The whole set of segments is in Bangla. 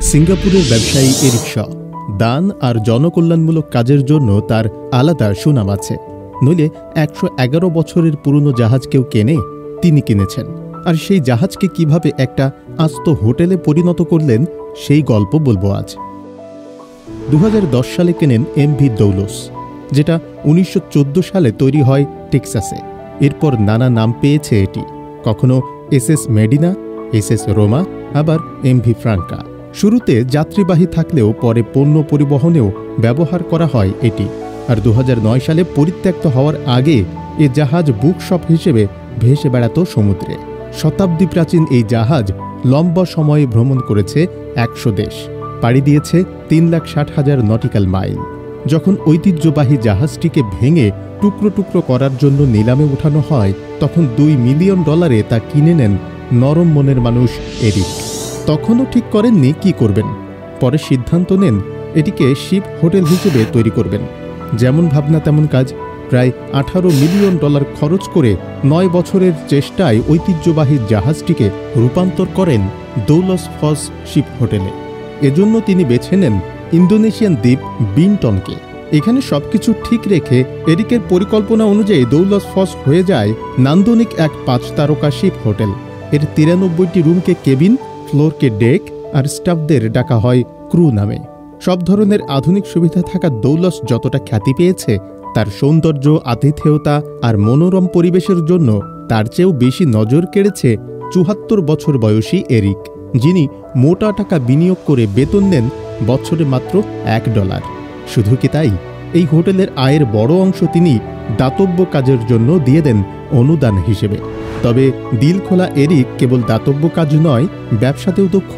সিঙ্গাপুরের ব্যবসায়ী এরিক শ দান আর জনকল্যাণমূলক কাজের জন্য তার আলাদা সুনাম আছে। নইলে ১১১ বছরের পুরনো জাহাজ কেউ কেনে? তিনি কিনেছেন। আর সেই জাহাজকে কিভাবে একটা আস্ত হোটেলে পরিণত করলেন সেই গল্প বলবো আজ। ২০১০ সালে কেনেন এমভি দৌলস, যেটা ১৯১৪ সালে তৈরি হয় টেক্সাসে। এরপর নানা নাম পেয়েছে এটি, কখনো এসএস মেডিনা, এসএস রোমা, আবার এমভি ফ্রাঙ্কা। শুরুতে যাত্রীবাহী থাকলেও পরে পণ্য পরিবহনেও ব্যবহার করা হয় এটি। আর ২০০৯ সালে পরিত্যক্ত হওয়ার আগে এ জাহাজ বুকশপ হিসেবে ভেসে বেড়াত সমুদ্রে। শতাব্দী প্রাচীন এই জাহাজ লম্বা সময়ে ভ্রমণ করেছে ১০০ দেশ, পাড়ি দিয়েছে ৩,৬০,০০০ নটিক্যাল মাইল। যখন ঐতিহ্যবাহী জাহাজটিকে ভেঙে টুকরো টুকরো করার জন্য নিলামে উঠানো হয়, তখন $2 মিলিয়ন তা কিনে নেন নরম মনের মানুষ এরিক। তখনও ঠিক করেননি কি করবেন। পরে সিদ্ধান্ত নেন এটিকে শিপ হোটেল হিসেবে তৈরি করবেন। যেমন ভাবনা তেমন কাজ। প্রায় $18 মিলিয়ন খরচ করে ৯ বছরের চেষ্টায় ঐতিহ্যবাহী জাহাজটিকে রূপান্তর করেন দৌলস ফস শিপ হোটেলে। এজন্য তিনি বেছে নেন ইন্দোনেশিয়ান দ্বীপ বিনটনকে। এখানে সবকিছু ঠিক রেখে এরিকের পরিকল্পনা অনুযায়ী দৌলস ফস হয়ে যায় নান্দনিক এক ৫ তারকা শিপ হোটেল। এর ৯৩টি রুমকে কেবিন, ফ্লোরকে ডেক আর স্টাফদের ডাকা হয় ক্রু নামে। সব ধরনের আধুনিক সুবিধা থাকা দৌলস যতটা খ্যাতি পেয়েছে, তার সৌন্দর্য, আতিথেয়তা আর মনোরম পরিবেশের জন্য তার চেয়েও বেশি নজর কেড়েছে ৭৪ বছর বয়সী এরিক, যিনি মোটা টাকা বিনিয়োগ করে বেতন নেন বছরে মাত্র $১। শুধু কি তাই, এই হোটেলের আয়ের বড় অংশ তিনি দাতব্য কাজের জন্য দিয়ে দেন অনুদান হিসেবে। তবে দিলখোলা এরিক কেবল দাতব্য কাজ নয়, ব্যবসাতেও দক্ষ।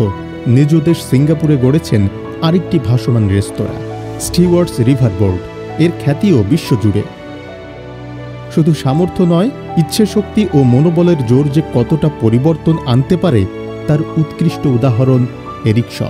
নিজ দেশ সিঙ্গাপুরে গড়েছেন আরেকটি ভাসমান রেস্তোরাঁ, স্টিওয়ার্ডস রিভারবোর্ড। এর খ্যাতিও বিশ্বজুড়ে। শুধু সামর্থ্য নয়, ইচ্ছেশক্তি ও মনোবলের জোর যে কতটা পরিবর্তন আনতে পারে তার উৎকৃষ্ট উদাহরণ এরিক শ।